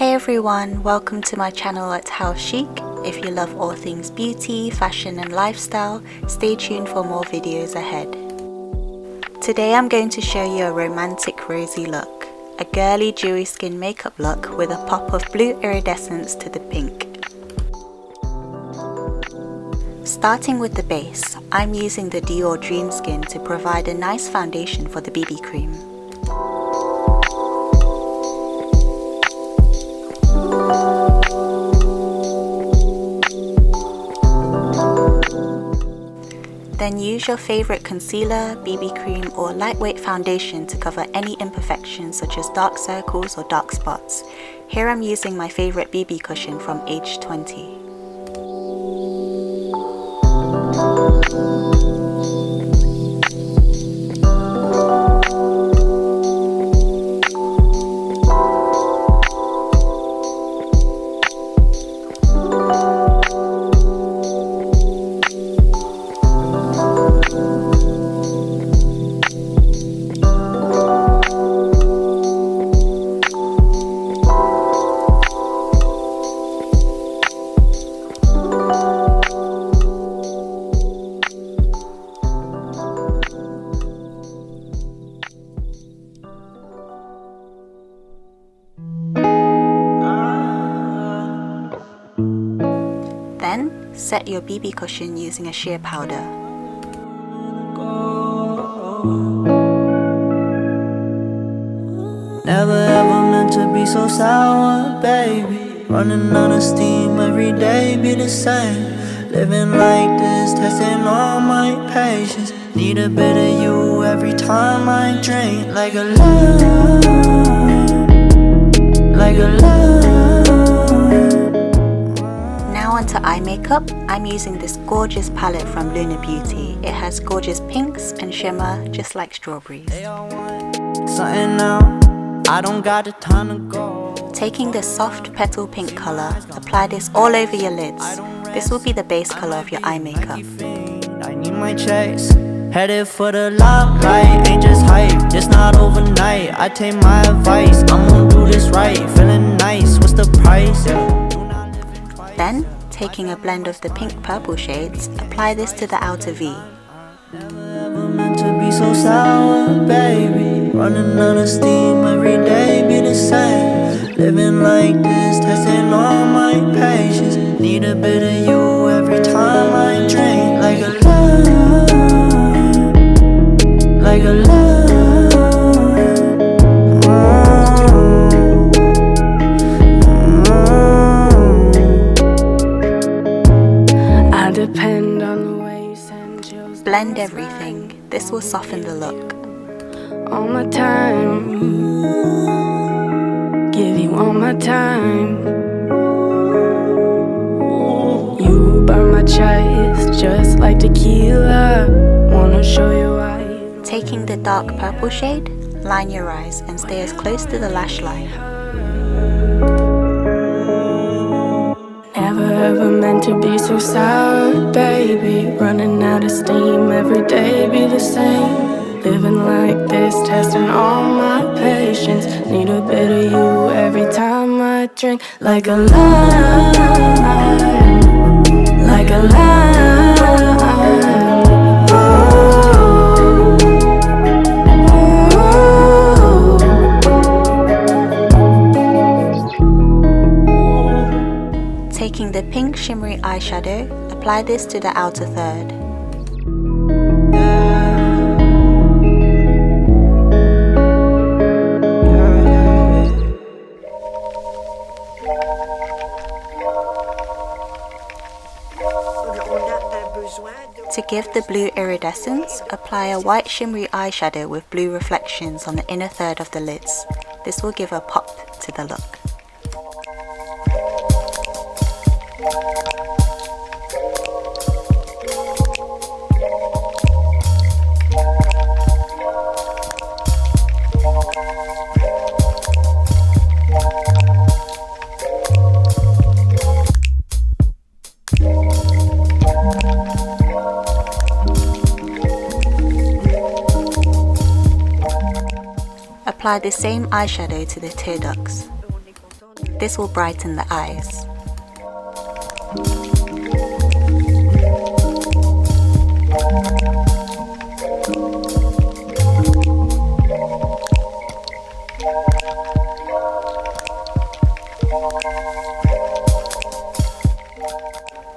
Hey everyone, welcome to my channel at Chic. If you love all things beauty, fashion and lifestyle, stay tuned for more videos ahead. Today I'm going to show you a romantic rosy look, a girly dewy skin makeup look with a pop of blue iridescence to the pink. Starting with the base, I'm using the Dior Dream Skin to provide a nice foundation for the BB cream. Then use your favorite concealer, BB cream or lightweight foundation to cover any imperfections such as dark circles or dark spots. Here I'm using my favorite BB cushion from age 20. Then, set your BB cushion using a sheer powder. Never ever meant to be so sour, baby. Running out of steam, every day be the same. Living like this, testing all my patience. Need a bit of you every time I drink. Like a love, like a love. Onto eye makeup, I'm using this gorgeous palette from Luna Beauty. It has gorgeous pinks and shimmer just like strawberries. I don't got the time to go. Taking the soft petal pink color, apply this all over your lids. This will be the base color of your eye makeup. I need my chase. Headed for the limelight, ain't just hype, just not overnight. I take my advice, I'm gonna do this right. Feeling nice, what's the price? Then, taking a blend of the pink purple shades, apply this to the outer V. Never ever meant to be so sour, baby. Running out of steam, every day be the same. Living like this, testing all my patience. Need a bit of you every time I drink. Like a love, like a love. Depend on the way you send your blend everything. This will soften the look. all my time, give you all my time. You burn my chest just like tequila. Wanna show you why. Taking the dark purple shade, line your eyes and stay as close to the lash line. Never ever meant to be so sour, baby. Running out of steam, every day be the same. Living like this, testing all my patience. Need a bit of you every time I drink. Like a lime, like a lime. Taking the pink shimmery eyeshadow, apply this to the outer third. To give the blue iridescence, apply a white shimmery eyeshadow with blue reflections on the inner third of the lids. This will give a pop to the look. Apply the same eyeshadow to the tear ducts. This will brighten the eyes.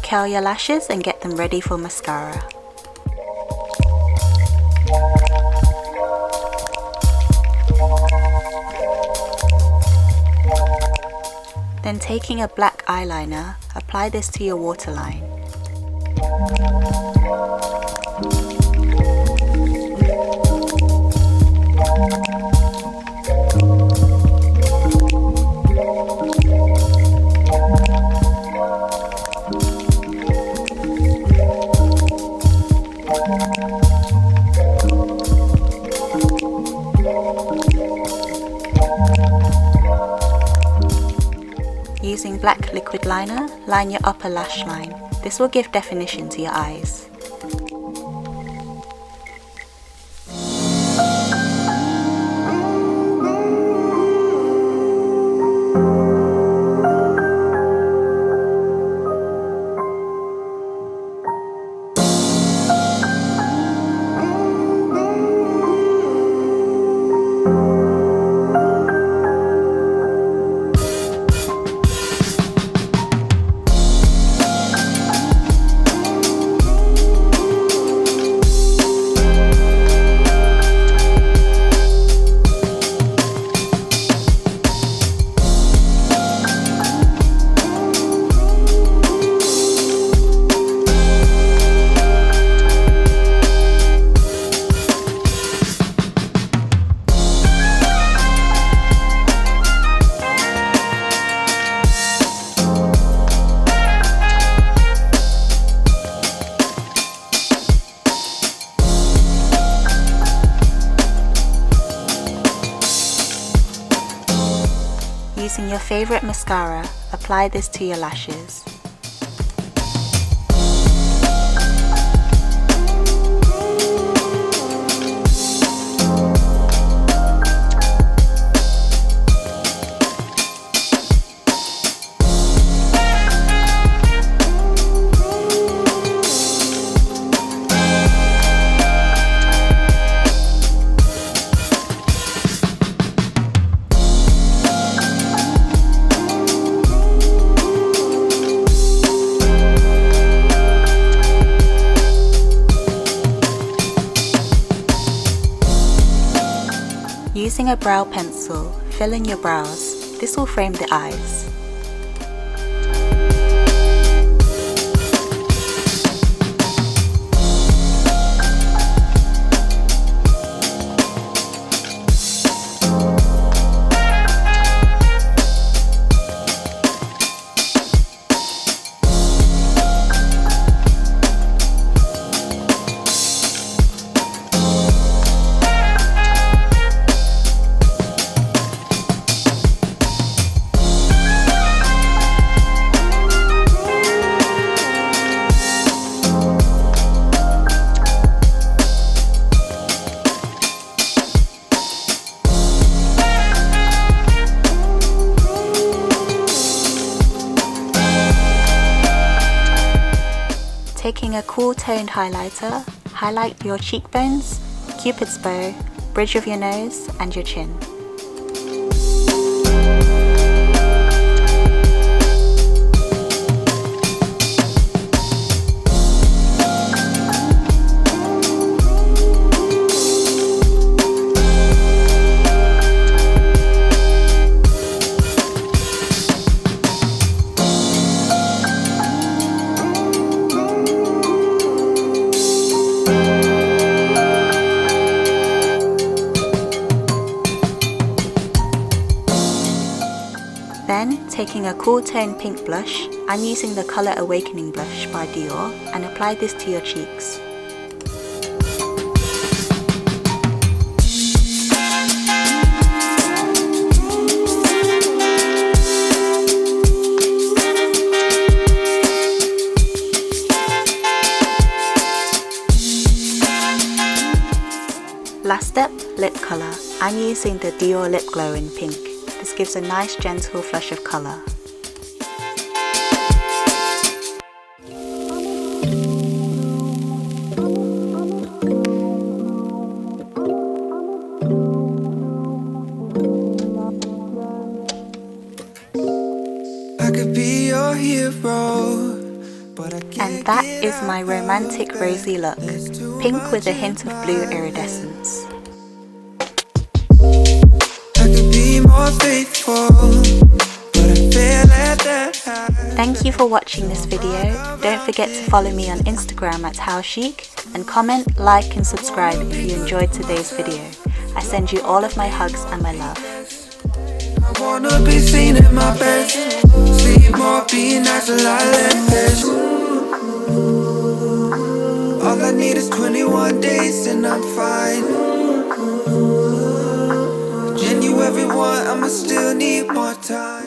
Curl your lashes and get them ready for mascara. Then taking a black eyeliner, apply this to your waterline. Using black liquid liner, line your upper lash line. This will give definition to your eyes. Using your favorite mascara, apply this to your lashes. Using a brow pencil, fill in your brows. This will frame the eyes. Taking a cool toned highlighter, highlight your cheekbones, cupid's bow, bridge of your nose and your chin. Then, taking a cool toned pink blush, I'm using the Colour Awakening blush by Dior and apply this to your cheeks. Last step, lip colour. I'm using the Dior Lip Glow in pink. This gives a nice gentle flush of colour. I could be your hero. And that is my romantic rosy look, pink with a hint of blue iridescence. Thank you for watching this video. Don't forget to follow me on Instagram at @howchic and comment, like and subscribe if you enjoyed today's video. I send you all of my hugs and my love. I wanna be seen in my best. Sleep more, be natural, I let this. All I need is 21 days and I'm fine. Genuine everyone, I'ma still need more time.